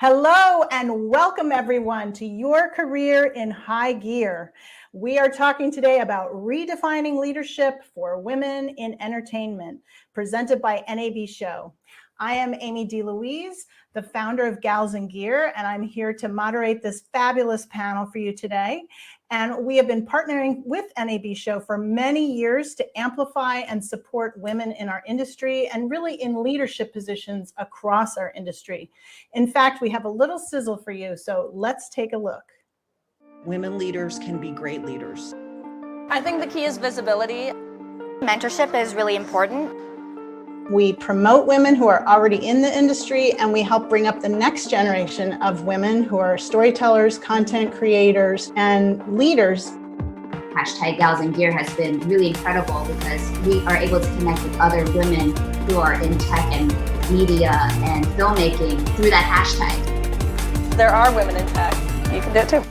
Hello and welcome everyone to Your Career in High Gear. We are talking today about redefining leadership for women in entertainment, presented by NAB Show. I am Amy DeLouise, the founder of Gals in Gear, and I'm here to moderate this fabulous panel for you today. And we have been partnering with NAB Show for many years to amplify and support women in our industry and really in leadership positions across our industry. In fact, we have a little sizzle for you, so let's take a look. Women leaders can be great leaders. I think the key is visibility. Mentorship is really important. We promote women who are already in the industry, and we help bring up the next generation of women who are storytellers, content creators, and leaders. Hashtag Gals in Gear has been really incredible because we are able to connect with other women who are in tech and media and filmmaking through that hashtag. There are women in tech. You can do it too.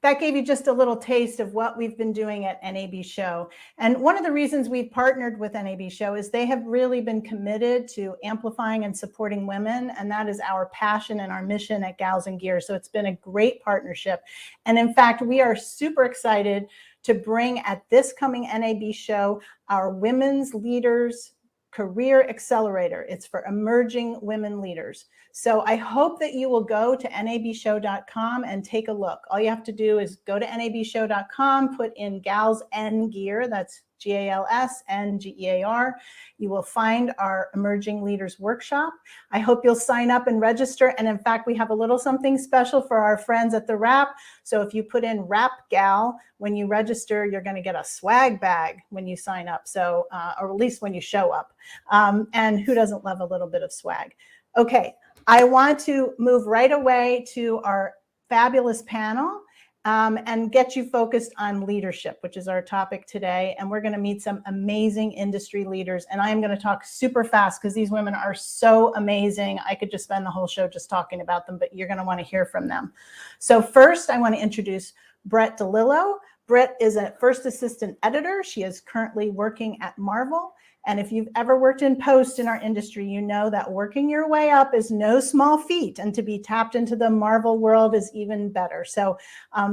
That gave you just a little taste of what we've been doing at NAB Show. And one of the reasons we've partnered with NAB Show is they have really been committed to amplifying and supporting women. And that is our passion and our mission at Gals in Gear. So it's been a great partnership. And in fact, we are super excited to bring at this coming NAB Show our Women's Leaders Career Accelerator. It's for emerging women leaders. So I hope that you will go to nabshow.com and take a look. All you have to do is go to nabshow.com, put in Gals N Gear, that's GALSNGEAR. You will find our Emerging Leaders Workshop. I hope you'll sign up and register. And in fact, we have a little something special for our friends at TheWrap. So if you put in Wrap Gal, when you register, you're going to get a swag bag when you sign up. So, or at least when you show up. And who doesn't love a little bit of swag? Okay, I want to move right away to our fabulous panel. And get you focused on leadership, which is our topic today. And we're going to meet some amazing industry leaders. And I am going to talk super fast because these women are so amazing. I could just spend the whole show just talking about them, but you're going to want to hear from them. So first, I want to introduce Brit DeLillo. Brit is a first assistant editor. She is currently working at Marvel. And if you've ever worked in post in our industry, you know that working your way up is no small feat. And to be tapped into the Marvel world is even better. So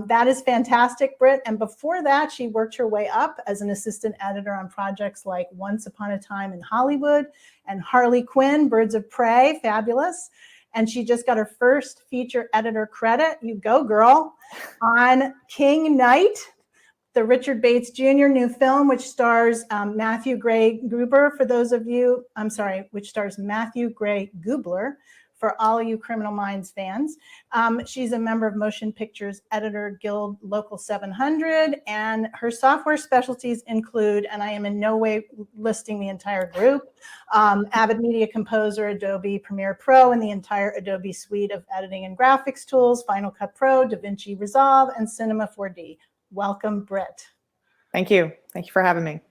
that is fantastic, Brit. And before that, she worked her way up as an assistant editor on projects like Once Upon a Time in Hollywood and Harley Quinn, Birds of Prey, fabulous. And she just got her first feature editor credit, you go girl, on King Knight, the Richard Bates Jr. new film, which stars Matthew Gray Gubler, for those of you, which stars Matthew Gray Gubler, for all you Criminal Minds fans. She's a member of Motion Pictures Editor Guild Local 700, and her software specialties include, and I am in no way listing the entire group, Avid Media Composer, Adobe Premiere Pro, and the entire Adobe suite of editing and graphics tools, Final Cut Pro, DaVinci Resolve, and Cinema 4D. Welcome, Brit. Thank you. Thank you for having me.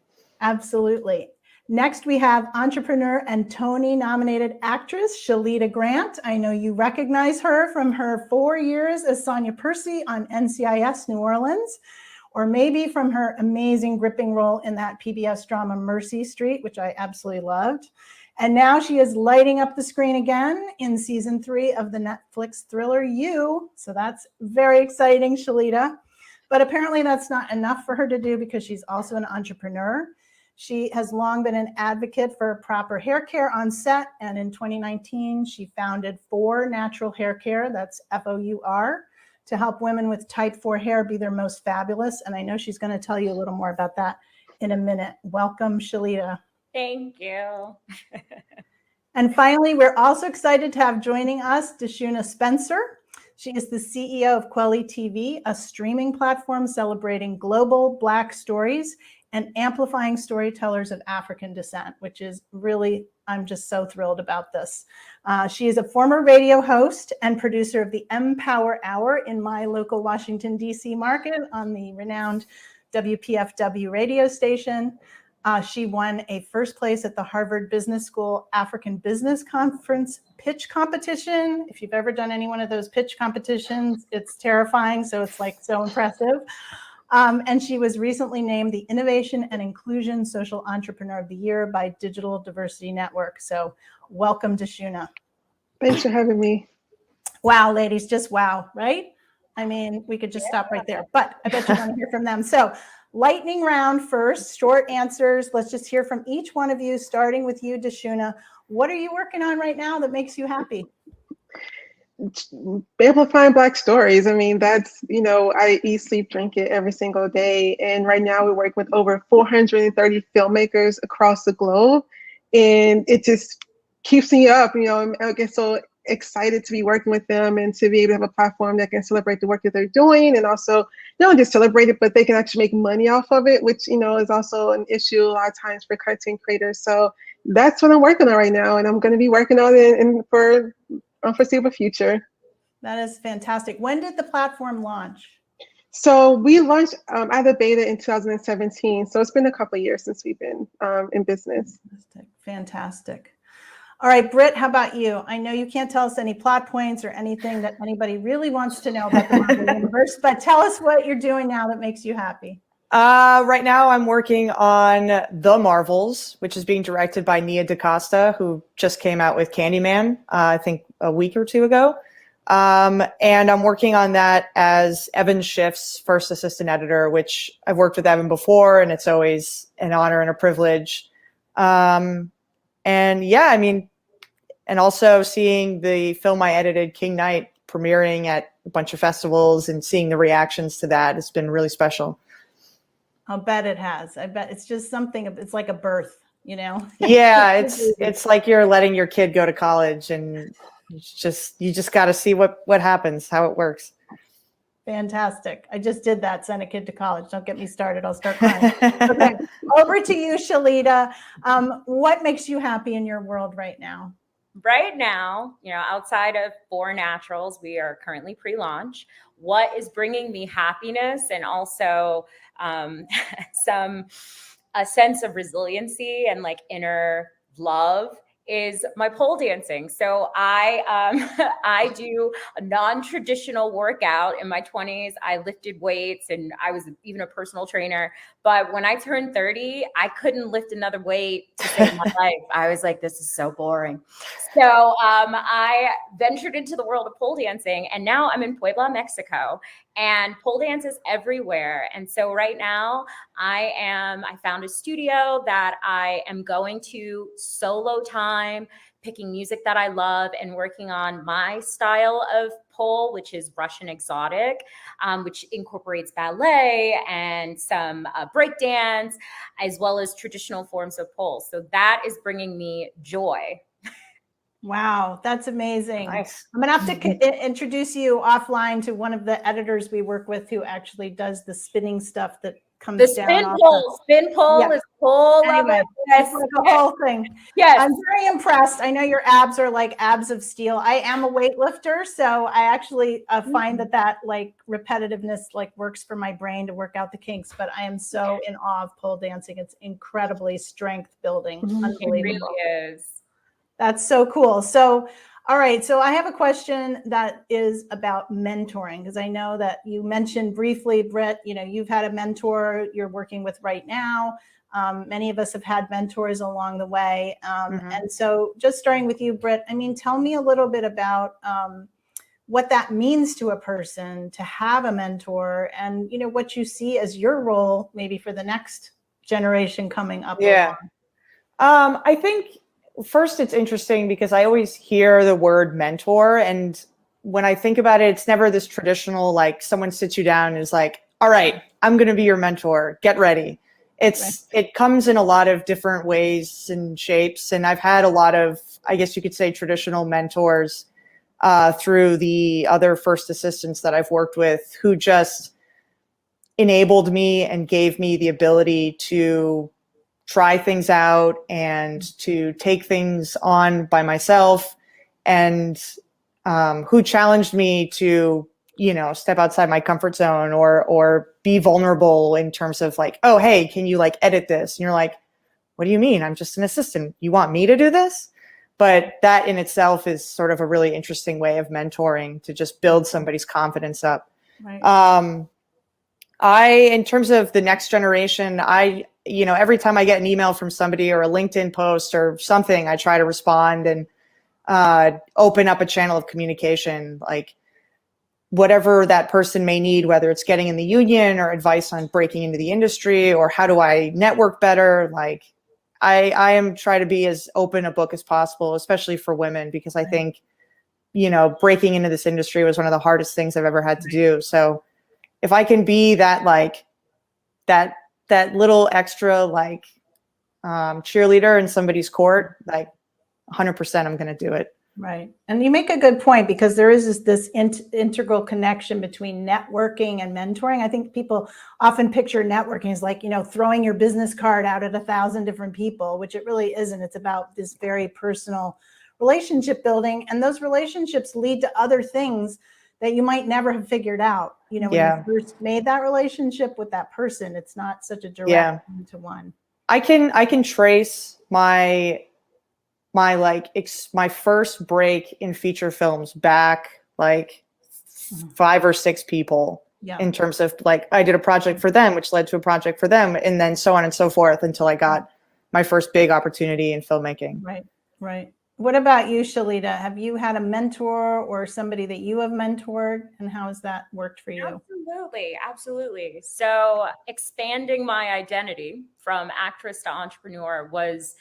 Absolutely. Next, we have entrepreneur and Tony-nominated actress Shalita Grant. I know you recognize her from her 4 years as Sonia Percy on NCIS New Orleans, or maybe from her amazing gripping role in that PBS drama Mercy Street, which I absolutely loved. And now she is lighting up the screen again in season 3 of the Netflix thriller You. So that's very exciting, Shalita. But apparently that's not enough for her to do because she's also an entrepreneur. She has long been an advocate for proper hair care on set. And in 2019, she founded For Natural Hair Care, that's FOUR, to help women with type 4 hair be their most fabulous. And I know she's going to tell you a little more about that in a minute. Welcome, Shalita. Thank you. And finally, we're also excited to have joining us DeShuna Spencer. She is the CEO of kweliTV, a streaming platform celebrating global Black stories and amplifying storytellers of African descent, which is really, I'm just so thrilled about this. She is a former radio host and producer of the Empower Hour in my local Washington, D.C. market on the renowned WPFW radio station. She won a first place at the Harvard Business School African Business Conference pitch competition. If you've ever done any one of those pitch competitions, it's terrifying. So it's like so impressive. And she was recently named the Innovation and Inclusion Social Entrepreneur of the Year by Digital Diversity Network. So welcome, DeShuna. Thanks for having me. Wow, ladies, just wow, right? I mean, we could just stop right there, but I bet you want to hear from them. So lightning round first, short answers. Let's just hear from each one of you, starting with you, DeShuna. What are you working on right now that makes you happy? Amplifying Black stories. I mean, that's, I eat, sleep, drink it every single day. And right now we work with over 430 filmmakers across the globe. And it just keeps me up, I get so excited to be working with them and to be able to have a platform that can celebrate the work that they're doing, and also not just celebrate it, but they can actually make money off of it, which is also an issue a lot of times for content creators. So that's what I'm working on right now, and I'm going to be working on it for unforeseeable future. That is fantastic. When did the platform launch? So we launched out of beta in 2017. So it's been a couple of years since we've been in business. Fantastic. All right, Brit, how about you? I know you can't tell us any plot points or anything that anybody really wants to know about the Marvel Universe, but tell us what you're doing now that makes you happy. Right now I'm working on The Marvels, which is being directed by Nia DaCosta, who just came out with Candyman, I think a week or two ago. And I'm working on that as Evan Schiff's first assistant editor, which I've worked with Evan before, and it's always an honor and a privilege. And yeah, I mean, and also seeing the film I edited, King Knight, premiering at a bunch of festivals and seeing the reactions to that has been really special. I'll bet it has. I bet it's just something, it's like a birth, Yeah, it's like you're letting your kid go to college, and you just got to see what happens, how it works. Fantastic. I just did that, send a kid to college. Don't get me started. I'll start crying. Okay, over to you, Shalita. What makes you happy in your world right now? Right now, outside of 4 Naturals, we are currently pre-launch. What is bringing me happiness and also a sense of resiliency and like inner love is my pole dancing. So I do a non-traditional workout. In my 20s, I lifted weights and I was even a personal trainer. But when I turned 30, I couldn't lift another weight to save my life. I was like, this is so boring. So I ventured into the world of pole dancing, and now I'm in Puebla, Mexico, and pole dance is everywhere. And so right now I found a studio that I am going to solo time, picking music that I love and working on my style of pole, which is Russian exotic, which incorporates ballet and some break dance, as well as traditional forms of pole. So that is bringing me joy. Wow, that's amazing. Nice. I'm going to have to introduce you offline to one of the editors we work with who actually does the spinning stuff that comes down. The spin pole Yeah. is full Anyway, of it. Yes. it's like a whole thing. Yes. I'm very impressed. I know your abs are like abs of steel. I am a weightlifter, so I actually find that like repetitiveness like works for my brain to work out the kinks. But I am so in awe of pole dancing. It's incredibly strength building. Unbelievable. It really is. That's so cool. So, all right. So I have a question that is about mentoring, because I know that you mentioned briefly, Brit, you've had a mentor you're working with right now. Many of us have had mentors along the way. And so just starting with you, Brit, I mean, tell me a little bit about what that means to a person to have a mentor, and, what you see as your role maybe for the next generation coming up. Yeah. I think first, it's interesting because I always hear the word mentor, and when I think about it, it's never this traditional, like someone sits you down and is like, all right, I'm going to be your mentor. Get ready. It comes in a lot of different ways and shapes. And I've had a lot of, I guess you could say, traditional mentors through the other first assistants that I've worked with, who just enabled me and gave me the ability to try things out and to take things on by myself, and who challenged me to, step outside my comfort zone or be vulnerable in terms of like, oh, hey, can you like edit this? And you're like, what do you mean? I'm just an assistant. You want me to do this? But that in itself is sort of a really interesting way of mentoring, to just build somebody's confidence up. Right. In terms of the next generation, every time I get an email from somebody or a LinkedIn post or something, I try to respond and open up a channel of communication, like whatever that person may need, whether it's getting in the union or advice on breaking into the industry or how do I network better. Like I am trying to be as open a book as possible, especially for women, because I think, breaking into this industry was one of the hardest things I've ever had to do. So if I can be that, like that little extra, like cheerleader in somebody's court, like 100% I'm going to do it. Right. And you make a good point, because there is this integral connection between networking and mentoring. I think people often picture networking as like, throwing your business card out at 1,000 different people, which it really isn't. It's about this very personal relationship building. And those relationships lead to other things that you might never have figured out. When you first made that relationship with that person, it's not such a direct one-to-one. I can trace my first break in feature films back like 5 or 6 people in terms of like, I did a project for them, which led to a project for them, and then so on and so forth until I got my first big opportunity in filmmaking. Right. Right. What about you, Shalita? Have you had a mentor or somebody that you have mentored, and how has that worked for you? Absolutely. So expanding my identity from actress to entrepreneur was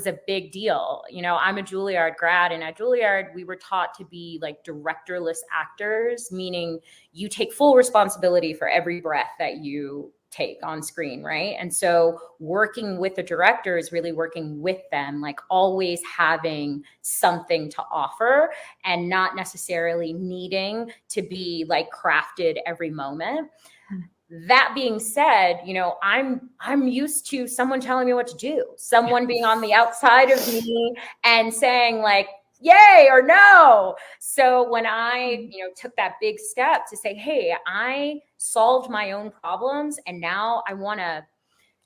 a big deal. I'm a Juilliard grad, and at Juilliard, we were taught to be like directorless actors, meaning you take full responsibility for every breath that you take on screen, right? And so working with the director is really working with them, like always having something to offer and not necessarily needing to be like crafted every moment. That being said, I'm used to someone telling me what to do, someone being on the outside of me and saying like, yay or no. So when I, took that big step to say, hey, I solved my own problems and now I want to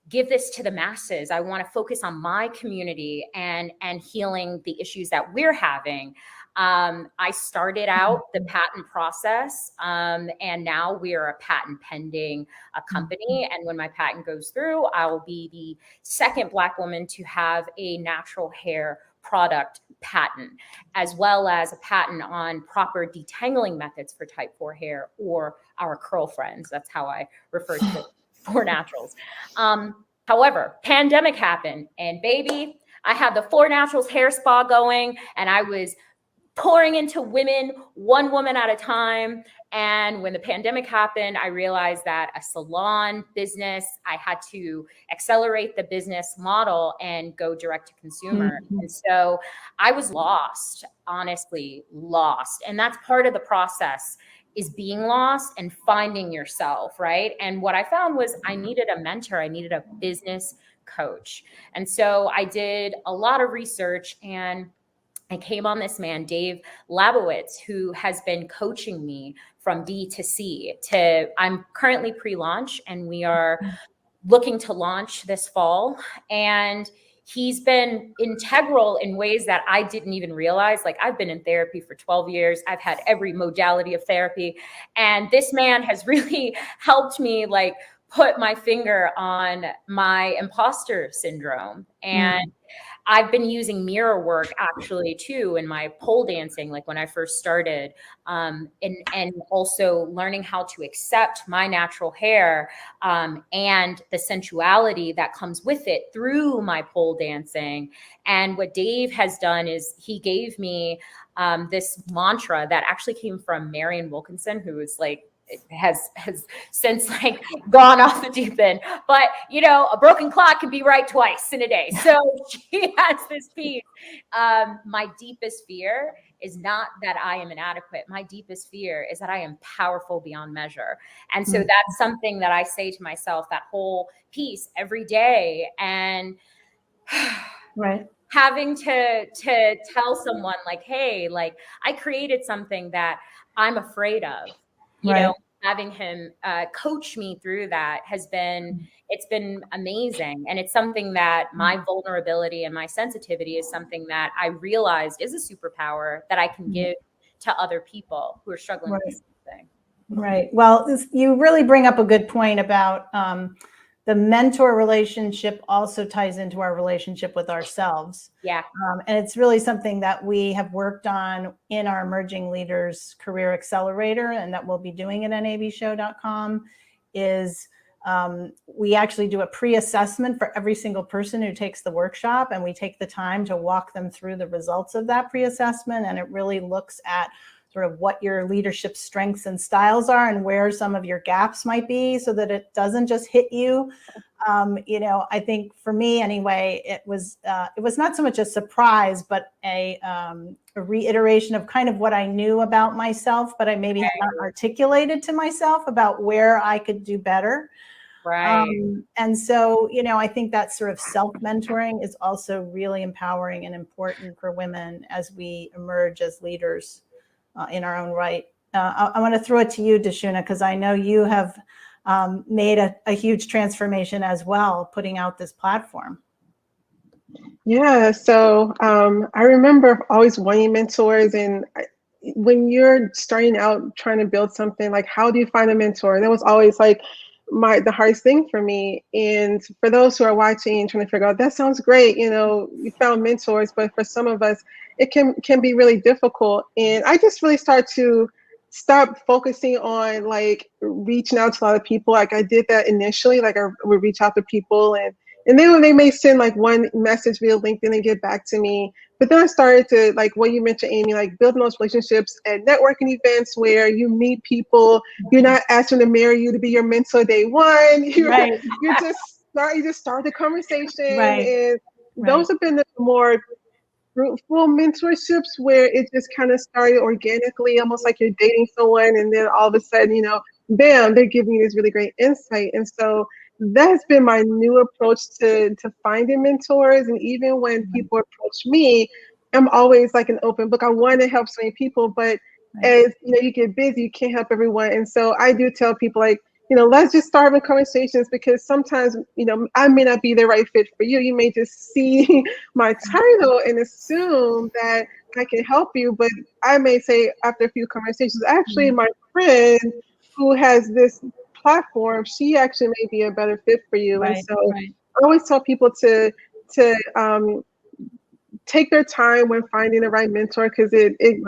give this to the masses. I want to focus on my community and healing the issues that we're having. I started out the patent process, and now we are a patent pending company. And when my patent goes through, I will be the second Black woman to have a natural hair product patent, as well as a patent on proper detangling methods for type 4 hair, or our curl friends. That's how I refer to it for naturals. However, pandemic happened, and baby, I had the 4 Naturals hair spa going, and I was pouring into women, one woman at a time. And when the pandemic happened, I realized that a salon business, I had to accelerate the business model and go direct to consumer. And so I was lost, honestly lost. And that's part of the process, is being lost and finding yourself, right? And what I found was I needed a mentor. I needed a business coach. And so I did a lot of research, and I came on this man, Dave Labowitz, who has been coaching me from B to C to, I'm currently pre-launch, and we are looking to launch this fall. And he's been integral in ways that I didn't even realize. Like, I've been in therapy for 12 years. I've had every modality of therapy. And this man has really helped me like put my finger on my imposter syndrome. And I've been using mirror work actually too in my pole dancing, like when I first started, and also learning how to accept my natural hair and the sensuality that comes with it through my pole dancing. And what Dave has done is he gave me this mantra that actually came from Marian Wilkinson, who is like, has since like gone off the deep end, but a broken clock can be right twice in a day. So she has this piece. My deepest fear is not that I am inadequate. My deepest fear is that I am powerful beyond measure. And so that's something that I say to myself, that whole piece every day. And right. Having to tell someone like, hey, like I created something that I'm afraid of. You know, having him coach me through that has been, it's been amazing. And it's something that my vulnerability and my sensitivity is something that I realized is a superpower that I can give to other people who are struggling with the same thing. Right. Well, you really bring up a good point about the mentor relationship also ties into our relationship with ourselves. Yeah. And it's really something that we have worked on in our Emerging Leaders Career Accelerator, and that we'll be doing at nabshow.com, is we actually do a pre-assessment for every single person who takes the workshop, and we take the time to walk them through the results of that pre-assessment. And it really looks at sort of what your leadership strengths and styles are and where some of your gaps might be, so that it doesn't just hit you. I think for me anyway, it was not so much a surprise, but a reiteration of kind of what I knew about myself, but I maybe had not articulated to myself about where I could do better. Right. And so, I think that sort of self-mentoring is also really empowering and important for women as we emerge as leaders in our own right. I want to throw it to you, DeShuna, because I know you have made a huge transformation as well, putting out this platform. Yeah, so I remember always wanting mentors, and when you're starting out trying to build something, like how do you find a mentor? That was always like the hardest thing for me. And for those who are watching and trying to figure out, that sounds great, you found mentors, but for some of us, it can be really difficult. And I just really start to stop focusing on like reaching out to a lot of people. Like I did that initially, like I would reach out to people, and then they may send like one message via LinkedIn and get back to me. But then I started to, like what you mentioned, Amy, like building those relationships at networking events where you meet people. You're not asking to marry you to be your mentor day one. You just start the conversation. Right. And those have been the more fruitful mentorships where it just kind of started organically, almost like you're dating someone, and then all of a sudden, bam, they're giving you this really great insight. And so that's been my new approach to finding mentors. And even when people approach me, I'm always like an open book. I want to help so many people, but as you get busy, you can't help everyone. And so I do tell people, like, let's just start with conversations, because sometimes, I may not be the right fit for you. You may just see my title and assume that I can help you, but I may say after a few conversations, actually, my friend who has this platform, she actually may be a better fit for you. And so I always tell people to take their time when finding the right mentor, because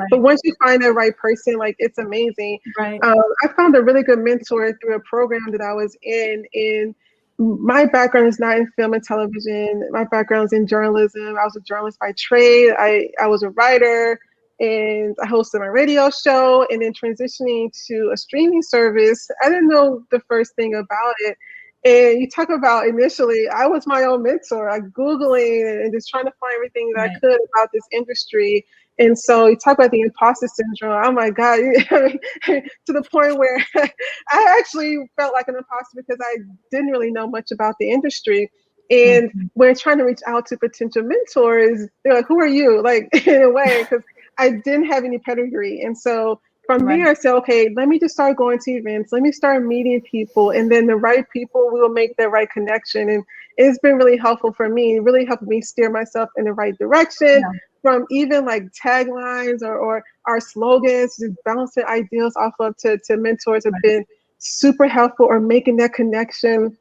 but once you find the right person, like, it's amazing. I found a really good mentor through a program that I was in, and my background is not in film and television. My background is in journalism. I was a journalist by trade. I was a writer, and I hosted my radio show, and then transitioning to a streaming service. I didn't know the first thing about it. And you talk about initially, I was my own mentor, like Googling and just trying to find everything that I could about this industry. And so you talk about the imposter syndrome. Oh my God, to the point where I actually felt like an imposter because I didn't really know much about the industry. And when trying to reach out to potential mentors, they're like, who are you? Like, in a way, because I didn't have any pedigree. And so from there, I said, okay, let me just start going to events. Let me start meeting people. And then the right people will make the right connection. And it's been really helpful for me. It really helped me steer myself in the right direction, from even like taglines or our slogans, just bouncing ideas off of to mentors have been super helpful, or making that connection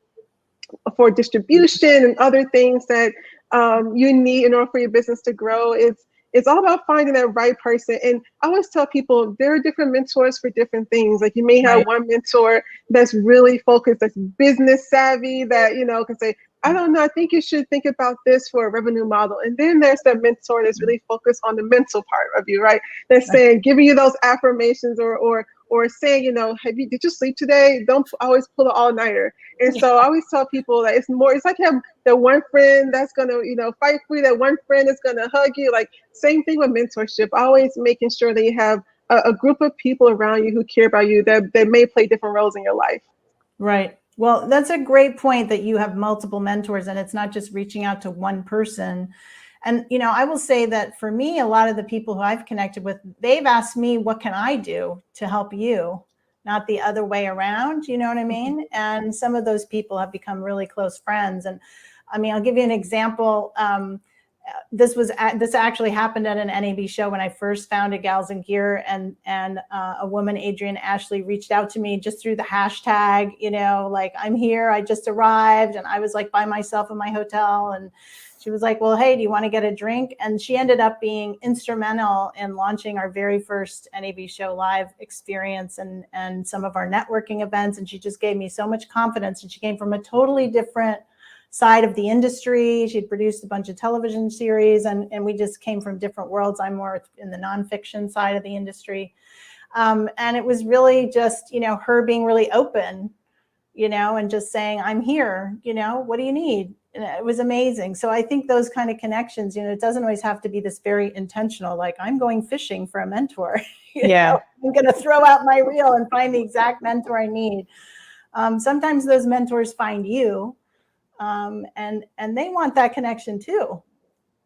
for distribution and other things that you need in order for your business to grow. It's all about finding that right person. And I always tell people there are different mentors for different things. Like, you may have one mentor that's really focused, that's business savvy, that, can say, I don't know, I think you should think about this for a revenue model. And then there's that mentor that's really focused on the mental part of you, right? That's saying, giving you those affirmations, or saying, did you sleep today? Don't always pull an all-nighter. And so I always tell people that it's like having that one friend that's gonna, fight for you, that one friend that's gonna hug you. Like, same thing with mentorship, always making sure that you have a group of people around you who care about you, that may play different roles in your life. Right. Well, that's a great point, that you have multiple mentors, and it's not just reaching out to one person. And, I will say that for me, a lot of the people who I've connected with, they've asked me, what can I do to help you? Not the other way around. You know what I mean? And some of those people have become really close friends. And I mean, I'll give you an example. this actually happened at an NAB show when I first founded Gals and Gear, and a woman, Adrienne Ashley, reached out to me just through the hashtag, like, I'm here, I just arrived, and I was like by myself in my hotel, and she was like, well, hey, do you want to get a drink? And she ended up being instrumental in launching our very first NAB show live experience and some of our networking events, and she just gave me so much confidence, and she came from a totally different side of the industry. She'd produced a bunch of television series, and we just came from different worlds. I'm more in the nonfiction side of the industry. And it was really just, her being really open, and just saying, I'm here, what do you need? And it was amazing. So I think those kind of connections, it doesn't always have to be this very intentional, like, I'm going fishing for a mentor. I'm going to throw out my reel and find the exact mentor I need. Sometimes those mentors find you. And they want that connection too.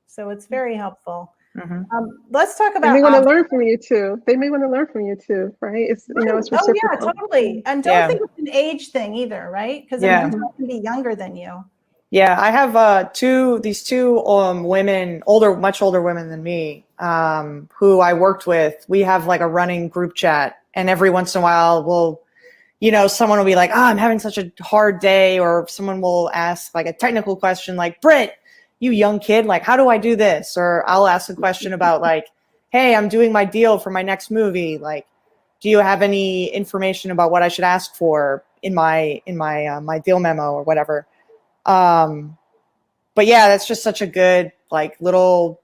So it's very helpful. Mm-hmm. Let's talk about. And they want to learn from you too. They may want to learn from you too, right? It's it's reciprocal. Oh yeah, totally. And don't think it's an age thing either, right? Because a mentor can be younger than you. Yeah, I have these two women, much older women than me, who I worked with. We have like a running group chat, and every once in a while someone will be like, I'm having such a hard day, or someone will ask like a technical question like, Brit, you young kid, like, how do I do this? Or I'll ask a question about like, hey, I'm doing my deal for my next movie. Like, do you have any information about what I should ask for in my deal memo or whatever? But yeah, that's just such a good, like, little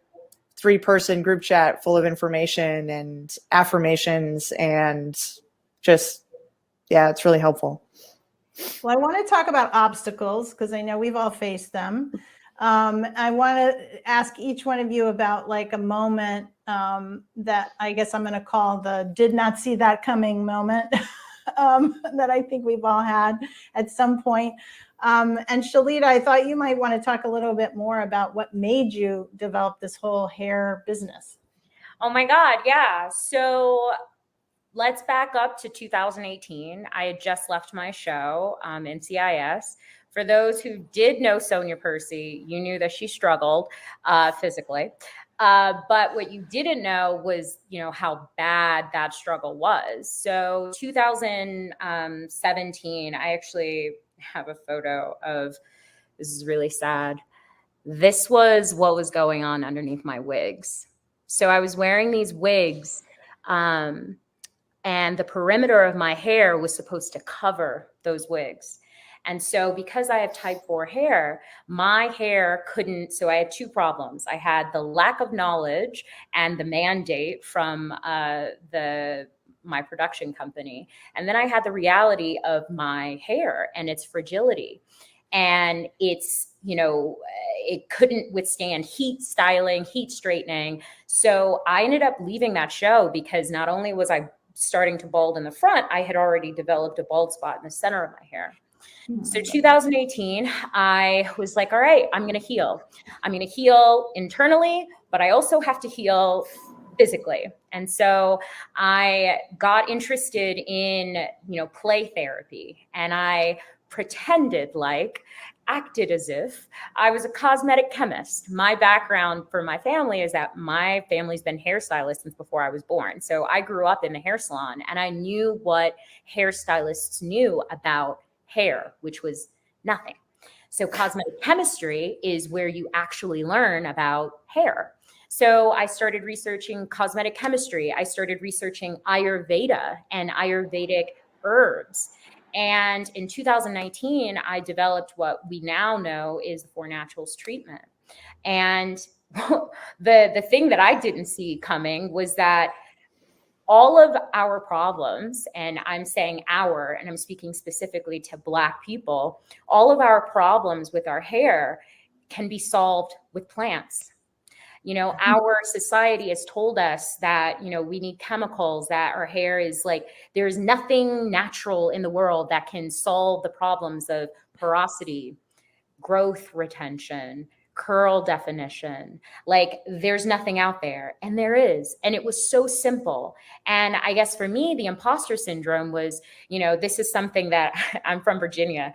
3-person group chat full of information and affirmations, and just, yeah, it's really helpful. Well, I want to talk about obstacles because I know we've all faced them. I want to ask each one of you about like a moment that I guess I'm going to call the did not see that coming moment that I think we've all had at some point. And Shalita, I thought you might want to talk a little bit more about what made you develop this whole hair business. Oh my God, yeah. So let's back up to 2018. I had just left my show, NCIS. For those who did know Sonia Percy, you knew that she struggled physically. But what you didn't know was, how bad that struggle was. So 2017, I actually have a photo of, this is really sad. This was what was going on underneath my wigs. So I was wearing these wigs, and the perimeter of my hair was supposed to cover those wigs. And so because I have type 4 hair, my hair couldn't, so I had two problems. I had the lack of knowledge and the mandate from my production company. And then I had the reality of my hair and its fragility. And it's, it couldn't withstand heat styling, heat straightening. So I ended up leaving that show because not only was I starting to bald in the front, I had already developed a bald spot in the center of my hair. So 2018, I was like, all right, I'm going to heal. I'm going to heal internally, but I also have to heal physically. And so I got interested in, play therapy, and I acted as if I was a cosmetic chemist. My background for my family is that my family's been hairstylists since before I was born. So I grew up in the hair salon, and I knew what hairstylists knew about hair, which was nothing. So cosmetic chemistry is where you actually learn about hair. So I started researching cosmetic chemistry. I started researching Ayurveda and Ayurvedic herbs. And in 2019, I developed what we now know is the 4 Naturals treatment. And the thing that I didn't see coming was that all of our problems, and I'm saying our, and I'm speaking specifically to Black people, all of our problems with our hair can be solved with plants. Our society has told us that, we need chemicals, that our hair is like, there's nothing natural in the world that can solve the problems of porosity, growth retention, curl definition. Like, there's nothing out there, and there is. And it was so simple. And I guess for me, the imposter syndrome was, this is something that I'm from Virginia.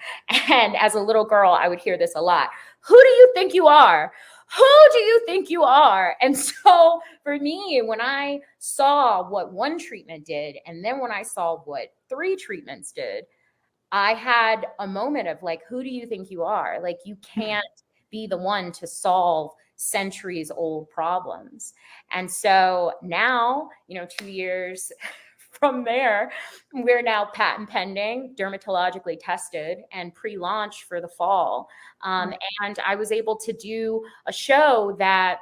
And as a little girl, I would hear this a lot. Who do you think you are? who do you think you are? And so for me, when I saw what one treatment did, and then when I saw what 3 treatments did, I had a moment of like, who do you think you are? Like, you can't be the one to solve centuries old problems. And so now, 2 years from there, we're now patent pending, dermatologically tested, and pre-launch for the fall. And I was able to do a show that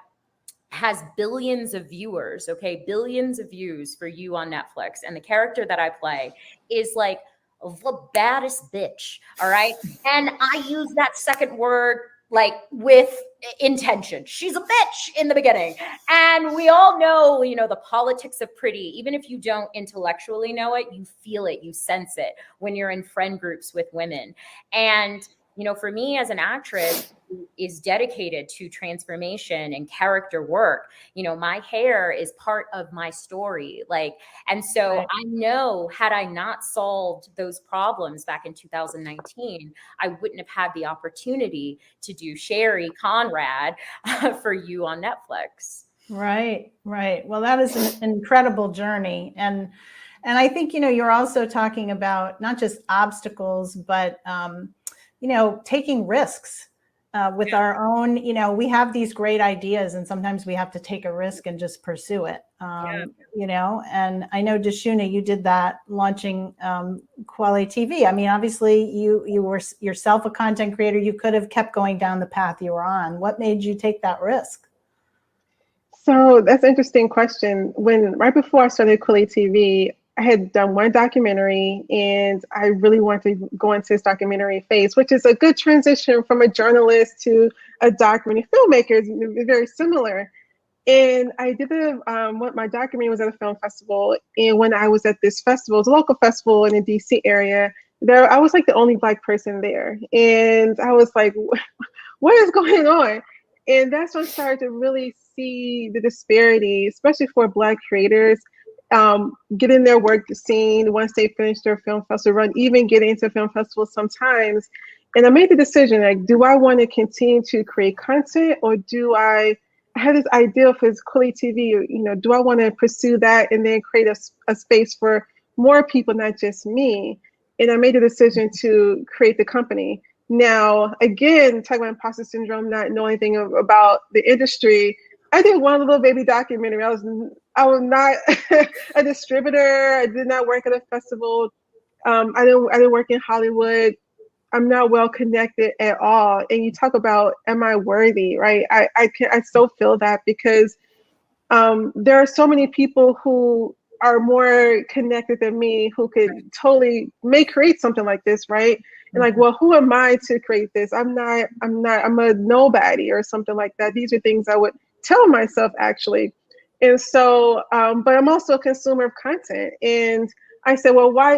has billions of viewers, billions of views for you on Netflix. And the character that I play is like the baddest bitch, all right? And I use that second word like with intention. She's a bitch in the beginning. And we all know, the politics of pretty. Even if you don't intellectually know it, you feel it, you sense it when you're in friend groups with women. And, for me as an actress who is dedicated to transformation and character work, my hair is part of my story. And so I know, had I not solved those problems back in 2019, I wouldn't have had the opportunity to do Sherry Conrad for you on Netflix. Right. Well, that is an incredible journey. And I think, you're also talking about not just obstacles, but, taking risks with our own, we have these great ideas, and sometimes we have to take a risk and just pursue it. And I know DeShuna, you did that launching kweliTV. I mean, obviously you were yourself a content creator. You could have kept going down the path you were on. What made you take that risk? So that's an interesting question. Right before I started kweliTV, I had done one documentary, and I really wanted to go into this documentary phase, which is a good transition from a journalist to a documentary filmmaker. It's very similar. And I did my documentary was at a film festival. And when I was at this festival, it's a local festival in the DC area, I was like the only Black person there. And I was like, what is going on? And that's when I started to really see the disparity, especially for Black creators, getting their work seen once they finish their film festival run, even getting into film festivals sometimes. And I made the decision, like, do I want to continue to create content, or I had this idea for kweliTV, do I want to pursue that and then create a space for more people, not just me? And I made the decision to create the company. Now, again, talking about imposter syndrome, not knowing anything about the industry, I did one little baby documentary. I was not a distributor. I did not work at a festival. I didn't work in Hollywood. I'm not well connected at all. And you talk about, am I worthy, right? I so feel that, because there are so many people who are more connected than me who could may create something like this, right? And like, well, who am I to create this? I'm a nobody or something like that. These are things I would tell myself, actually. And so, but I'm also a consumer of content. And I said, well, why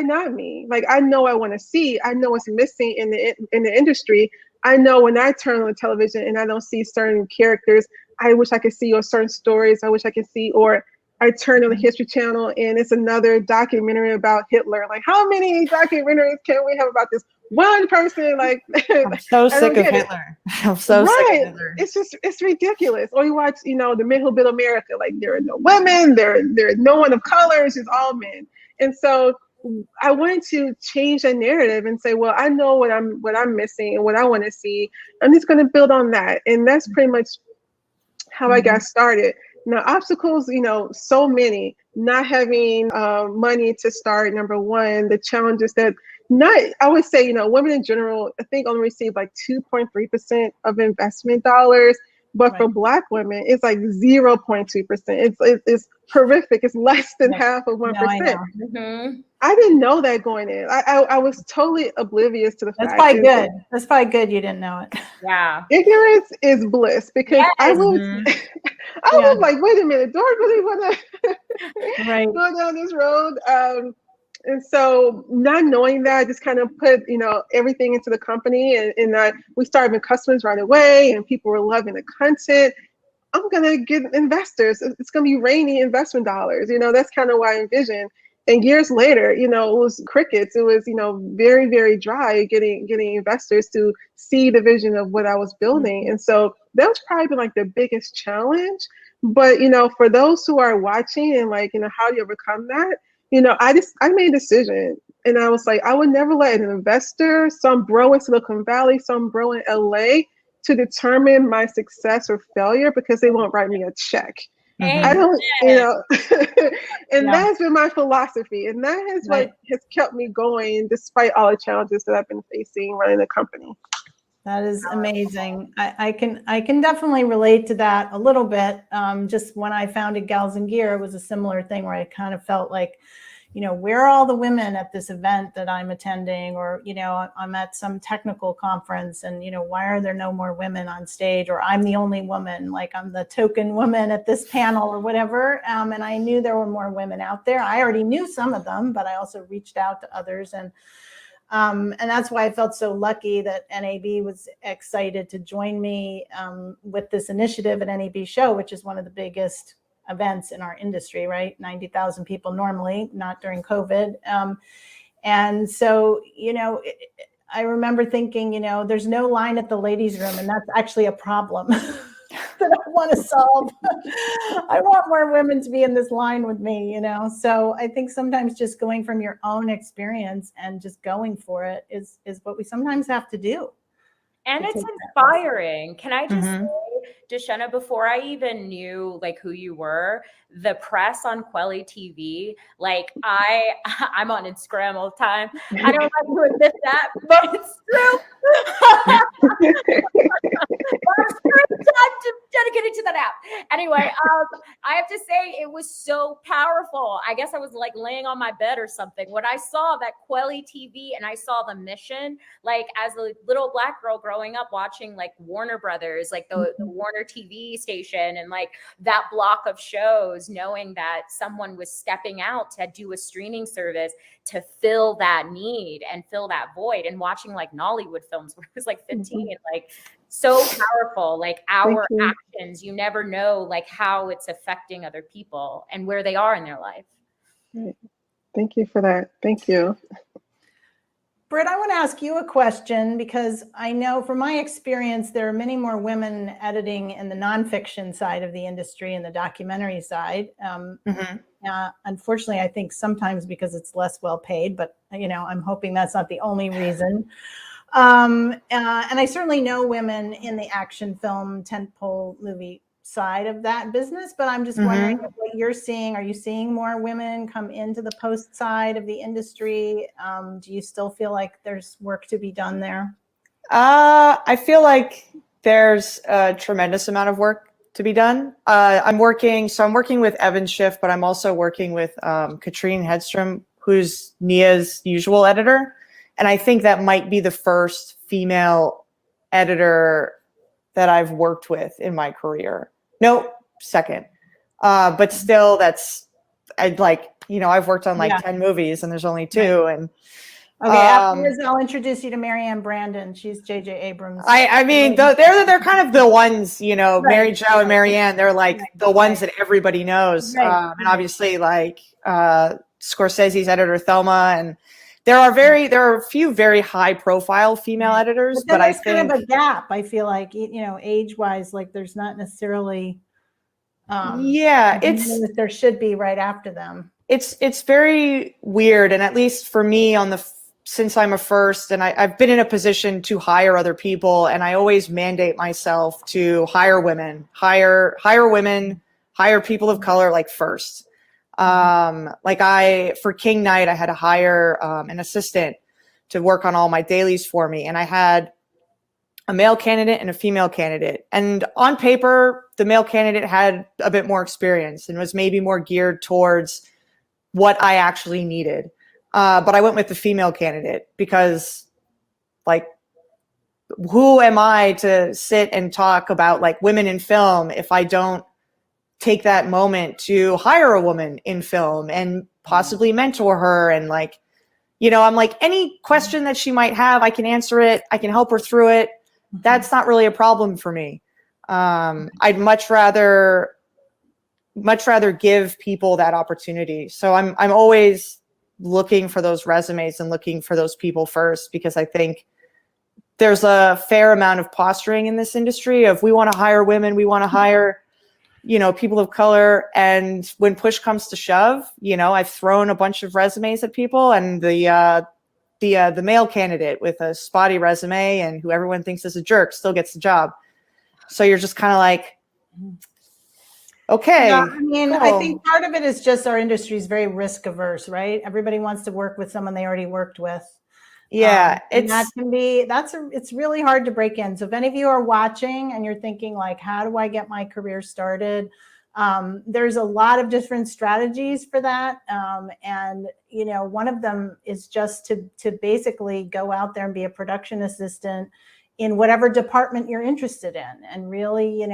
not me? Like, I know I want to see, I know what's missing in the industry. I know when I turn on the television and I don't see certain characters, I wish I could see, or certain stories I wish I could see, or I turn on the History Channel and it's another documentary about Hitler. Like, how many documentaries can we have about this one person? Like, I'm so sick of Hitler. I'm so sick of Hitler. It's ridiculous. Or you watch, The Men Who Built America. Like, there are no women, there is no one of color, it's just all men. And so I wanted to change the narrative and say, well, I know what I'm missing and what I want to see. I'm just going to build on that. And that's pretty much how I got started. Now, obstacles, so many. Not having money to start, number one. The challenges that I would say, women in general, I think only receive like 2.3% of investment dollars. But for Black women, it's like 0.2%. It's horrific. It's less than half of 1%. I didn't know that going in. I was totally oblivious to the fact. That's probably good. That's probably good you didn't know it. Yeah. Ignorance is bliss, because I was like, wait a minute, do I really want to go down this road? And so, not knowing that, I just kind of put, everything into the company, and we started with customers right away, and people were loving the content. I'm going to get investors. It's going to be rainy investment dollars. That's kind of what I envisioned. And years later, you know, it was crickets. It was, you know, very, very dry getting investors to see the vision of what I was building. And so that was probably like the biggest challenge. But, you know, for those who are watching and like, you know, how do you overcome that? You know, I made a decision, and I was like, I would never let an investor, some bro in Silicon Valley, some bro in LA, to determine my success or failure, because they won't write me a check. I don't, you know, and that has been my philosophy, and that has what has kept me going despite all the challenges that I've been facing running the company. That is amazing. I can definitely relate to that a little bit. Just when I founded Gals and Gear, it was a similar thing where I kind of felt like, you know, where are all the women at this event that I'm attending? Or, you know, I'm at some technical conference and, you know, why are there no more women on stage? Or I'm the only woman, like I'm the token woman at this panel or whatever. And I knew there were more women out there. I already knew some of them, but I also reached out to others. And that's why I felt so lucky that NAB was excited to join me with this initiative at NAB Show, which is one of the biggest events in our industry, right? 90,000 people normally, not during COVID. And so, you know, I remember thinking, you know, there's no line at the ladies' room, and that's actually a problem that I want to solve. I want more women to be in this line with me, you know? So I think sometimes just going from your own experience and just going for it is what we sometimes have to do. And it's inspiring. Can I just say, DeShuna, before I even knew like who you were, the press on kweliTV, like I'm on Instagram all the time. I don't like to admit that, but it's true. I'm dedicated to that app. Anyway, I have to say it was so powerful. I guess I was like laying on my bed or something when I saw that kweliTV and I saw the mission, like as a little Black girl growing up watching like Warner Brothers, like the Warner TV station, and like that block of shows, knowing that someone was stepping out to do a streaming service to fill that need and fill that void, and watching like Nollywood films when I was like 15, like so powerful, like our actions, you never know like how it's affecting other people and where they are in their life. Thank you for that. Thank you. Brit, I want to ask you a question, because I know from my experience, there are many more women editing in the nonfiction side of the industry and the documentary side. Unfortunately, I think sometimes because it's less well paid, but you know, I'm hoping that's not the only reason. And I certainly know women in the action film tentpole movie side of that business, but I'm just wondering what you're seeing. Are you seeing more women come into the post side of the industry? Do you still feel like there's work to be done there? I feel like there's a tremendous amount of work to be done. I'm working with Evan Schiff, but I'm also working with Katrine Hedstrom, who's Nia's usual editor. And I think that might be the first female editor that I've worked with in my career. No, second. But still, I've worked on like 10 movies and there's only 2. And okay, after this, I'll introduce you to Marianne Brandon. She's J.J. Abrams. I mean, they're kind of the ones, you know, Mary Jo and Marianne, they're like the ones that everybody knows. And obviously like Scorsese's editor, Thelma, and there are a few very high profile female editors, but I think kind of a gap. I feel like, you know, age wise, like there's not necessarily, that there should be right after them. It's very weird. And at least for me since I'm a first and I've been in a position to hire other people, and I always mandate myself to hire women, hire people of color, like first. For King Night, I had to hire an assistant to work on all my dailies for me. And I had a male candidate and a female candidate. And on paper, the male candidate had a bit more experience and was maybe more geared towards what I actually needed. But I went with the female candidate because, like, who am I to sit and talk about like women in film if I don't take that moment to hire a woman in film and possibly mentor her? And like, you know, I'm like, any question that she might have, I can answer it. I can help her through it. That's not really a problem for me. I'd much rather much rather give people that opportunity. So I'm always looking for those resumes and looking for those people first, because I think there's a fair amount of posturing in this industry of, we want to hire women, we want to hire, people of color. And when push comes to shove, I've thrown a bunch of resumes at people, and the male candidate with a spotty resume and who everyone thinks is a jerk still gets the job. So you're just kind of like, okay. Yeah, I mean, cool. I think part of it is just our industry is very risk averse, right? Everybody wants to work with someone they already worked with. Yeah, it's really hard to break in. So if any of you are watching and you're thinking like, how do I get my career started? There's a lot of different strategies for that. And, one of them is just to basically go out there and be a production assistant in whatever department you're interested in, and really,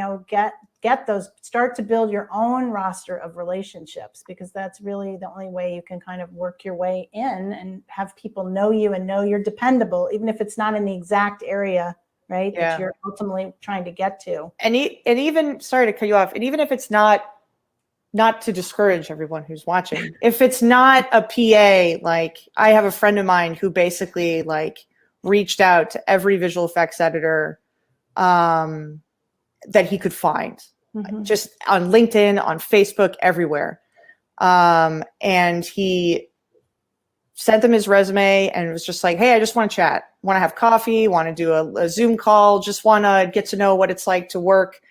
get those, start to build your own roster of relationships, because that's really the only way you can kind of work your way in and have people know you and know you're dependable, even if it's not in the exact area, right, that you're ultimately trying to get to. And even, sorry to cut you off, and even if it's not to discourage everyone who's watching, if it's not a PA, like I have a friend of mine who basically like reached out to every visual effects editor that he could find, just on LinkedIn, on Facebook, everywhere. And he sent them his resume and was just like, hey, I just want to chat, want to have coffee, want to do a Zoom call, just want to get to know what it's like to work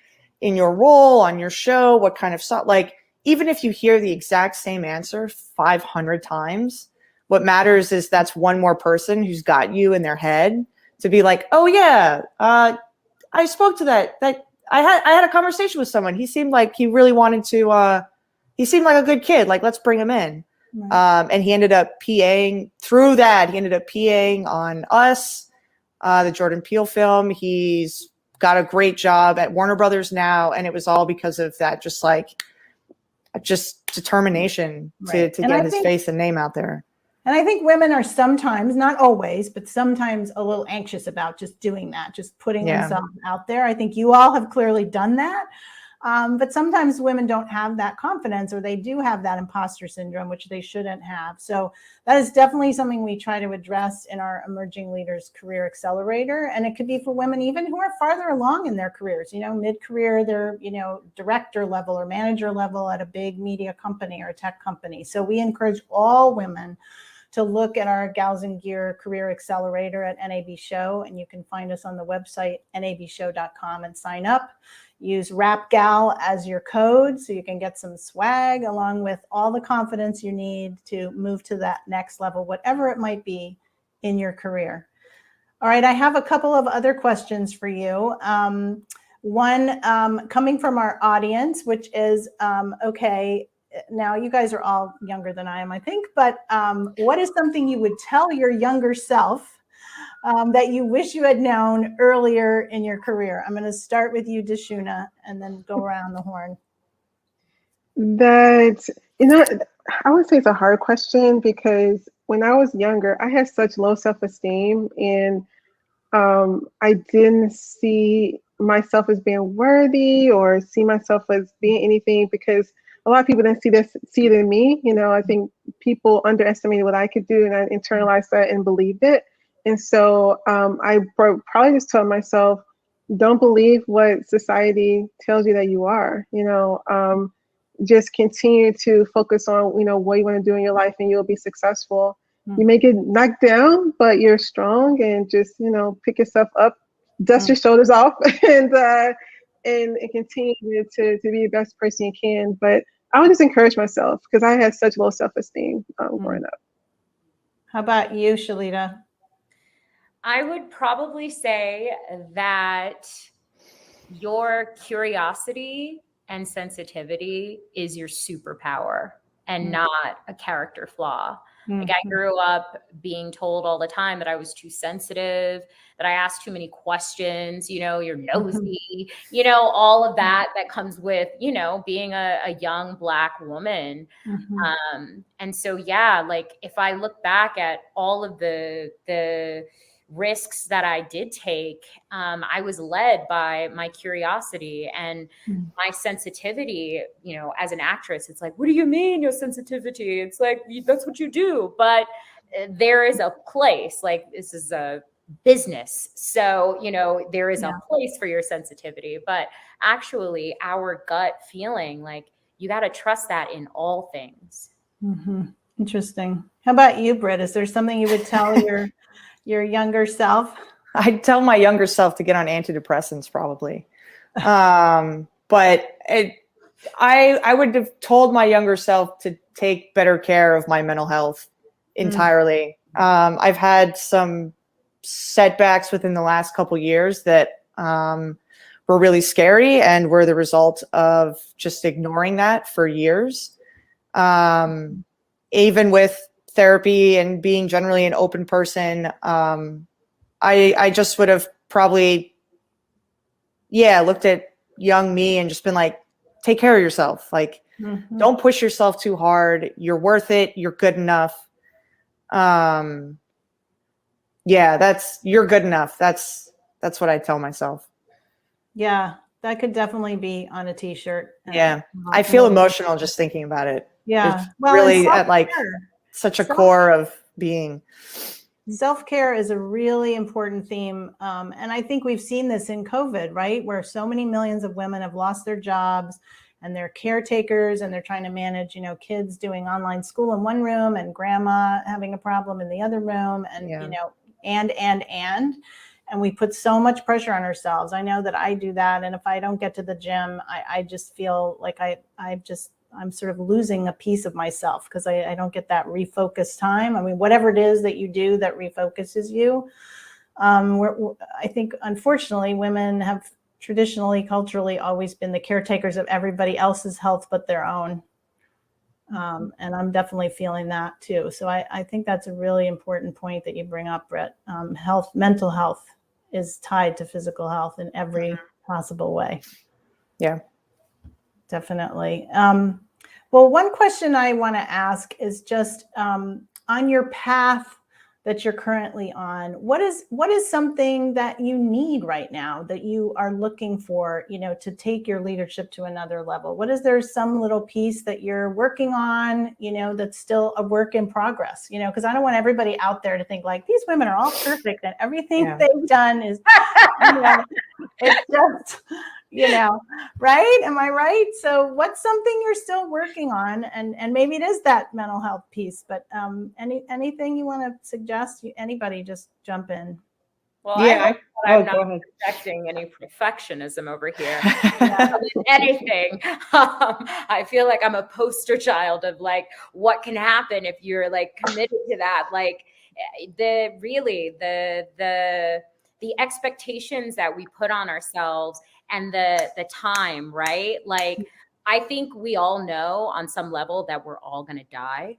in your role, on your show, what kind of stuff. Like, even if you hear the exact same answer 500 times, what matters is that's one more person who's got you in their head to be like, oh yeah, I spoke to that I had a conversation with someone. He seemed like he really wanted to, he seemed like a good kid. Like, let's bring him in. Right. And he ended up PAing through that. He ended up PAing on Us, the Jordan Peele film. He's got a great job at Warner Brothers now. And it was all because of that, just determination to get his face and name out there. And I think women are sometimes, not always, but sometimes a little anxious about just doing that, just putting themselves out there. I think you all have clearly done that. But sometimes women don't have that confidence, or they do have that imposter syndrome, which they shouldn't have. So that is definitely something we try to address in our Emerging Leaders Career Accelerator. And it could be for women even who are farther along in their careers, mid-career, they're, director level or manager level at a big media company or a tech company. So we encourage all women to look at our Gals in Gear Career Accelerator at NAB Show. And you can find us on the website, nabshow.com, and sign up. Use WrapGal as your code so you can get some swag along with all the confidence you need to move to that next level, whatever it might be in your career. All right, I have a couple of other questions for you. One coming from our audience, which is, okay, now you guys are all younger than I am, I think, but what is something you would tell your younger self that you wish you had known earlier in your career? I'm going to start with you, DeShuna, and then go around the horn. That, I would say it's a hard question, because when I was younger, I had such low self-esteem, and I didn't see myself as being worthy or see myself as being anything, because a lot of people didn't see it in me. I think people underestimated what I could do, and I internalized that and believed it. And so I probably just told myself, don't believe what society tells you that you are. Just continue to focus on, what you want to do in your life, and you'll be successful. You may get knocked down, but you're strong, and just, pick yourself up, dust your shoulders off, and continue to be the best person you can. But I would just encourage myself, because I had such low self-esteem growing up. How about you, Shalita? I would probably say that your curiosity and sensitivity is your superpower and not a character flaw. Like, I grew up being told all the time that I was too sensitive, that I asked too many questions, you're nosy, all of that comes with, being a young Black woman. And so, like, if I look back at all of the risks that I did take, I was led by my curiosity and my sensitivity. You know, as an actress, it's like, what do you mean your sensitivity? It's like, that's what you do. But there is a place, like this is a business. So, you know, there is a place for your sensitivity, but actually our gut feeling, like you got to trust that in all things. Mm-hmm. Interesting. How about you, Brit? Is there something you would tell your younger self? I'd tell my younger self to get on antidepressants probably. But I would have told my younger self to take better care of my mental health entirely. I've had some setbacks within the last couple years that were really scary and were the result of just ignoring that for years. Even with therapy and being generally an open person, I just would have probably, looked at young me and just been like, take care of yourself. Like, don't push yourself too hard. You're worth it. You're good enough. You're good enough. That's what I tell myself. Yeah, that could definitely be on a t-shirt. I feel emotional just thinking about it. Yeah. It's really at like such a core of being. Self-care is a really important theme. And I think we've seen this in COVID, right? Where so many millions of women have lost their jobs and they're caretakers and they're trying to manage, you know, kids doing online school in one room and grandma having a problem in the other room and, you know, and we put so much pressure on ourselves. I know that I do that. And if I don't get to the gym, I just feel like I'm sort of losing a piece of myself because I don't get that refocused time. I mean, whatever it is that you do that refocuses you. I think, unfortunately, women have traditionally, culturally, always been the caretakers of everybody else's health but their own. And I'm definitely feeling that too. So I think that's a really important point that you bring up, Brit. Mental health is tied to physical health in every possible way. Yeah. Definitely. Well, one question I want to ask is just on your path that you're currently on, what is something that you need right now that you are looking for, you know, to take your leadership to another level? What is there some little piece that you're working on, you know, that's still a work in progress, you know, because I don't want everybody out there to think like these women are all perfect and everything they've done is, you know, it's just, you know, right? Am I right? So what's something you're still working on? And maybe it is that mental health piece, but anything you want to suggest? Anybody just jump in. Well, I'm not projecting any perfectionism over here. Anything. I feel like I'm a poster child of like what can happen if you're like committed to that. Like the expectations that we put on ourselves and the time, right? Like, I think we all know on some level that we're all going to die.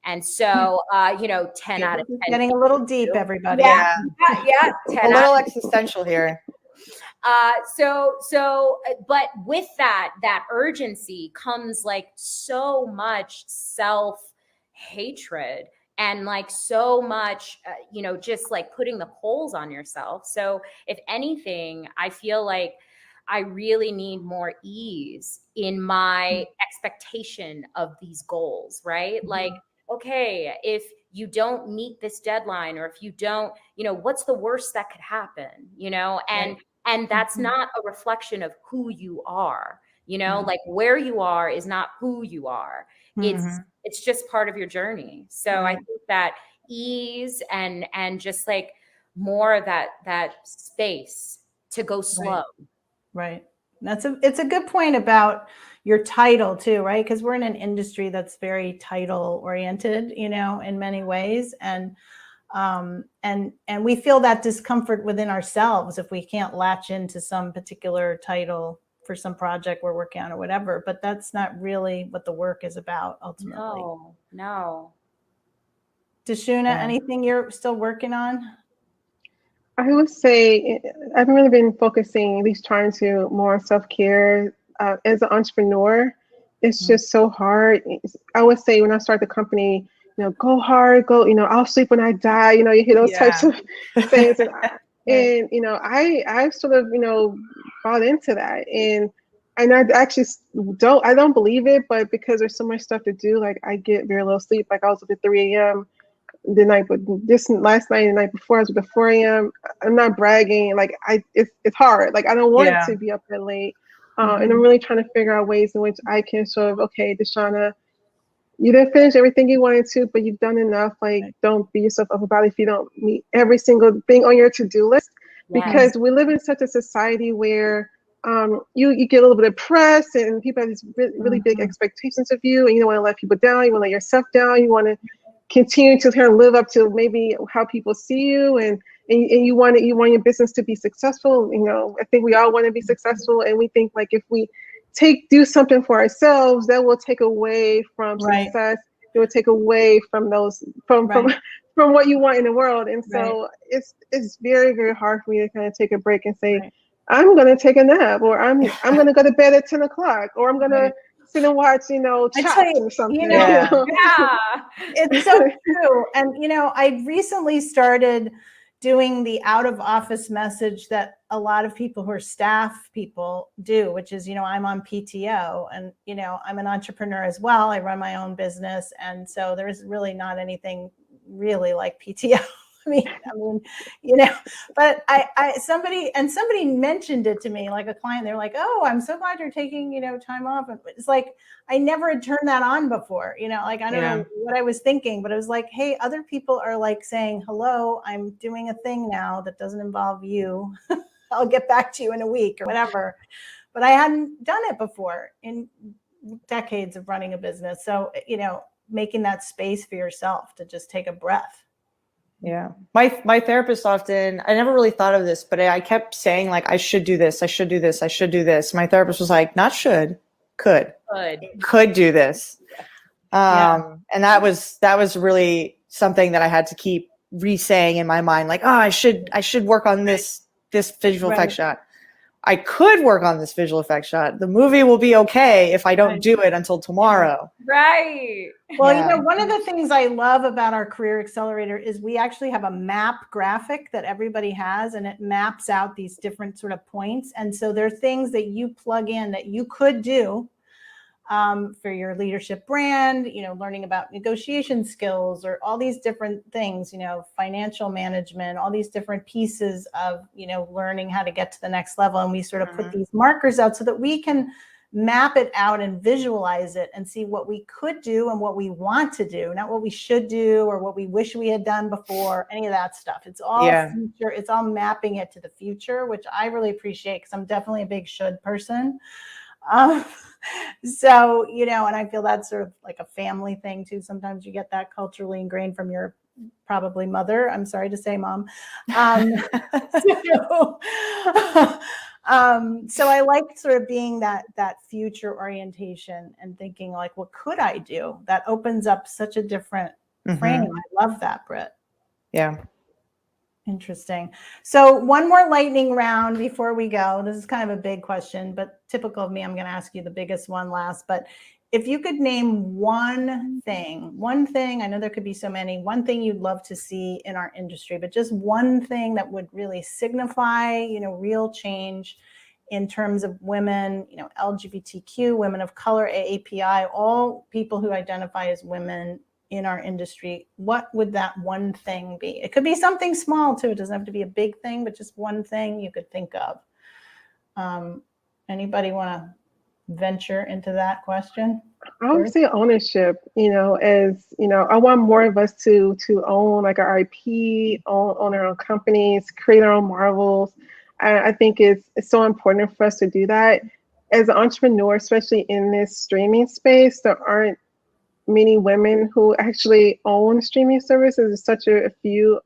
And so, you know, 10 out of 10. Getting a little deep, everybody. Yeah. 10 a little existential here. But with that urgency comes like so much self-hatred and like so much, you know, just like putting the holes on yourself. So if anything, I feel like I really need more ease in my expectation of these goals, right? Like, okay, if you don't meet this deadline, or if you don't, you know, what's the worst that could happen, you know? And that's not a reflection of who you are, you know, like where you are is not who you are. It's just part of your journey. So I think that ease and just like more of that space to go slow. Right. It's a good point about your title too, right? Because we're in an industry that's very title oriented, you know, in many ways. And we feel that discomfort within ourselves if we can't latch into some particular title for some project we're working on or whatever, but that's not really what the work is about ultimately. No. DeShuna, anything you're still working on? I would say I've really been focusing, at least trying to more self-care as an entrepreneur. It's just so hard. I would say when I started the company, go hard, go, I'll sleep when I die. You hear those types of things. And, I sort of, bought into that. And I actually I don't believe it, but because there's so much stuff to do, like I get very little sleep. Like I was up at 3 a.m. the night, but last night and the night before I was up at 4 a.m. I'm not bragging. Like it's hard. Like I don't want to be up that late. And I'm really trying to figure out ways in which I can sort of, okay, DeShuna, you didn't finish everything you wanted to, but you've done enough. Like, don't beat yourself up about it if you don't meet every single thing on your to-do list. Because we live in such a society where you get a little bit of press and people have these really big expectations of you, and you don't want to let people down. You want to let yourself down. You want to continue to kind of live up to maybe how people see you, and you want your business to be successful. I think we all want to be successful, and we think like if we do something for ourselves, that will take away from success. It will take away from those from what you want in the world. And so it's very, very hard for me to kind of take a break and say, I'm going to take a nap, or I'm going to go to bed at 10 o'clock, or I'm going to sit and watch, Chopped or something. It's so true. And, I recently started doing the out of office message that a lot of people who are staff people do, which is, I'm on PTO, and, I'm an entrepreneur as well. I run my own business. And so there's really not anything really like PTO. I mean, but somebody mentioned it to me, like a client. They're like, "Oh, I'm so glad you're taking, time off." And it's like, I never had turned that on before, like, I don't know what I was thinking, but it was like, hey, other people are like saying, hello, I'm doing a thing now that doesn't involve you. I'll get back to you in a week or whatever. But I hadn't done it before in decades of running a business. So, making that space for yourself to just take a breath. Yeah. My therapist often, I never really thought of this, but I kept saying like, I should do this. I should do this. I should do this. My therapist was like, not should, could do this. And that was really something that I had to keep re-saying in my mind. Like, oh, I should work on this visual effect shot. I could work on this visual effect shot. The movie will be okay if I don't do it until tomorrow. Right. Well, one of the things I love about our Career Accelerator is we actually have a map graphic that everybody has, and it maps out these different sort of points. And so there are things that you plug in that you could do for your leadership brand, learning about negotiation skills or all these different things, financial management, all these different pieces of, learning how to get to the next level. And we sort of put these markers out so that we can map it out and visualize it and see what we could do and what we want to do, not what we should do or what we wish we had done before, any of that stuff. It's all future. It's all mapping it to the future, which I really appreciate because I'm definitely a big should person. So, and I feel that's sort of like a family thing too. Sometimes you get that culturally ingrained from your probably mother. I'm sorry to say, Mom. So I like sort of being that future orientation and thinking like, what could I do? That opens up such a different frame. I love that, Brit. Yeah. Interesting. So one more lightning round before we go. This is kind of a big question, but typical of me, I'm going to ask you the biggest one last. But if you could name one thing, I know there could be so many, one thing you'd love to see in our industry, but just one thing that would really signify, real change in terms of women, LGBTQ, women of color, AAPI, all people who identify as women in our industry, what would that one thing be? It could be something small too. It doesn't have to be a big thing, but just one thing you could think of. Anybody want to venture into that question? I would say ownership, as, I want more of us to own like our IP, own our own companies, create our own marvels. I think it's so important for us to do that. As an entrepreneur, especially in this streaming space, there aren't many women who actually own streaming services. There's such a few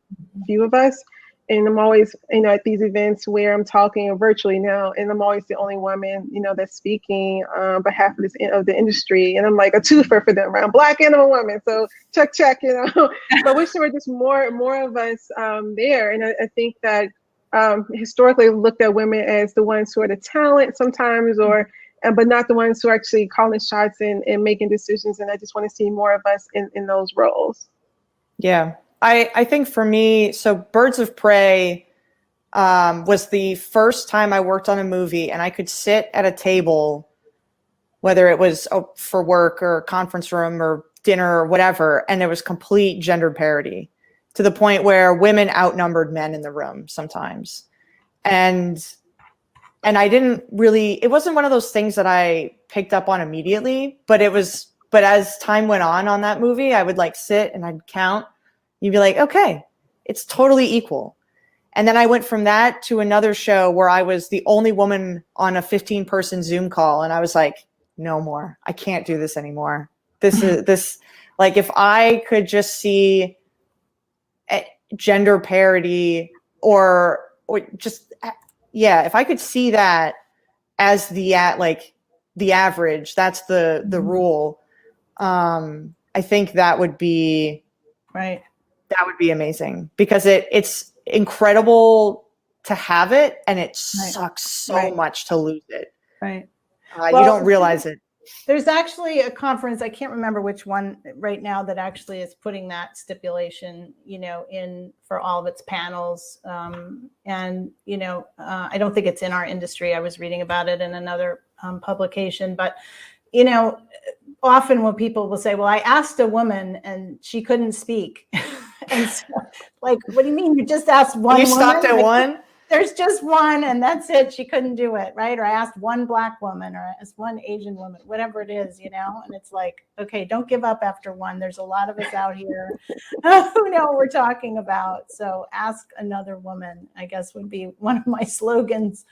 of us. And I'm always, at these events where I'm talking virtually now, and I'm always the only woman, that's speaking on behalf of the industry. And I'm like a twofer for them, right? I'm Black and I'm a woman. So check, But wish there were just more of us there. And I think that historically looked at women as the ones who are the talent sometimes, or but not the ones who are actually calling shots and making decisions. And I just want to see more of us in those roles. Yeah, I think for me, so Birds of Prey was the first time I worked on a movie and I could sit at a table, whether it was for work or conference room or dinner or whatever, and there was complete gender parity to the point where women outnumbered men in the room sometimes. And I didn't really, it wasn't one of those things that I picked up on immediately, but as time went on that movie, I would like sit and I'd count. You'd be like, okay, it's totally equal. And then I went from that to another show where I was the only woman on a 15-person Zoom call. And I was like, no more. I can't do this anymore. This like, if I could just see gender parity or just, yeah, if I could see that as the average, that's the rule. I think that would be right. That would be amazing because it's incredible to have it, and it sucks so much to lose it. Right. You don't realize it. There's actually a conference, I can't remember which one right now, that actually is putting that stipulation, in for all of its panels. And, I don't think it's in our industry. I was reading about it in another publication, but, often when people will say, well, I asked a woman and she couldn't speak. And so, like, what do you mean? You just asked one woman? You stopped at one? There's just one and that's it. She couldn't do it, right? Or I asked one Black woman, or I asked one Asian woman, whatever it is, and it's like, okay, don't give up after one. There's a lot of us out here who know what we're talking about. So ask another woman, I guess, would be one of my slogans.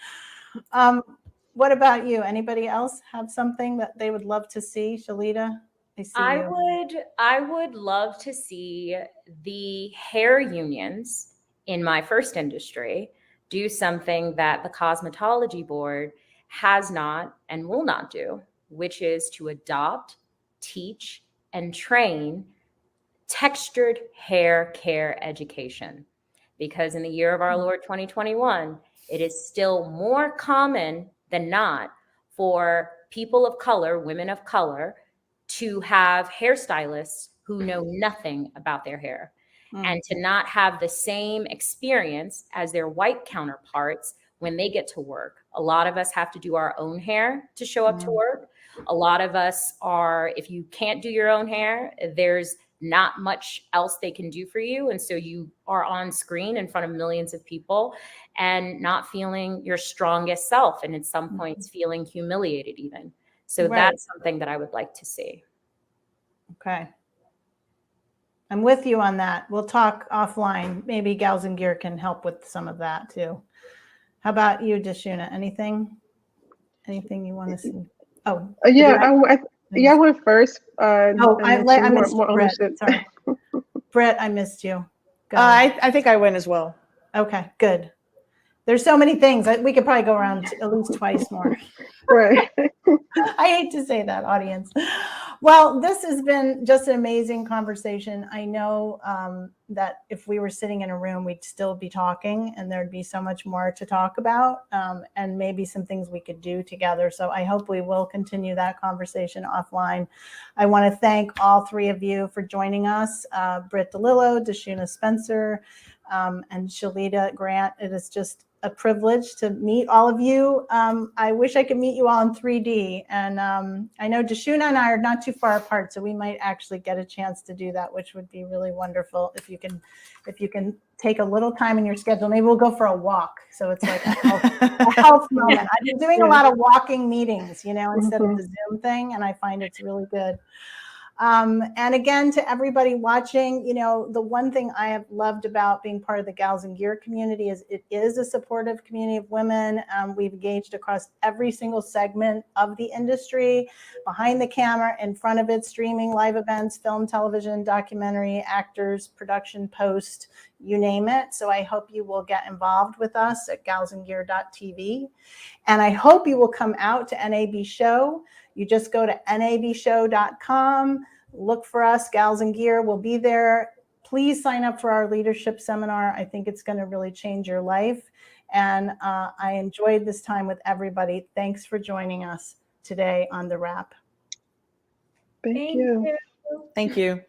What about you? Anybody else have something that they would love to see? Shalita, I see you. I would love to see the hair unions in my first industry do something that the cosmetology board has not and will not do, which is to adopt, teach, and train textured hair care education. Because in the year of our Lord 2021, it is still more common than not for people of color, women of color, to have hairstylists who know nothing about their hair. And to not have the same experience as their white counterparts when they get to work. A lot of us have to do our own hair to show up to work. A lot of us are, if you can't do your own hair, there's not much else they can do for you. And so you are on screen in front of millions of people and not feeling your strongest self. And at some points feeling humiliated even. So that's something that I would like to see. Okay. I'm with you on that. We'll talk offline. Maybe Gals and Gear can help with some of that too. How about you, DeShuna? Anything you want to see? Oh, I went first. I missed you, Brit. Sorry. Brit, I missed you. I think I win as well. Okay, good. There's so many things. We could probably go around at least twice more. Right. I hate to say that, audience. Well, this has been just an amazing conversation. I know that if we were sitting in a room, we'd still be talking and there'd be so much more to talk about and maybe some things we could do together. So I hope we will continue that conversation offline. I want to thank all three of you for joining us, Brit DeLillo, DeShuna Spencer, and Shalita Grant. It is just a privilege to meet all of you. I wish I could meet you all in 3D. And I know DeShuna and I are not too far apart, so we might actually get a chance to do that, which would be really wonderful if you can take a little time in your schedule. Maybe we'll go for a walk. So it's like a health moment. I've been doing a lot of walking meetings, instead of the Zoom thing, and I find it's really good. And again, to everybody watching, the one thing I have loved about being part of the Gals and Gear community is it is a supportive community of women. We've engaged across every single segment of the industry, behind the camera, in front of it, streaming, live events, film, television, documentary, actors, production, post, you name it. So I hope you will get involved with us at galsandgear.tv. And I hope you will come out to NAB Show. You just go to nabshow.com, look for us, Gals and Gear. We'll be there. Please sign up for our leadership seminar. I think it's going to really change your life. And I enjoyed this time with everybody. Thanks for joining us. today on The Wrap. Thank you. Thank you.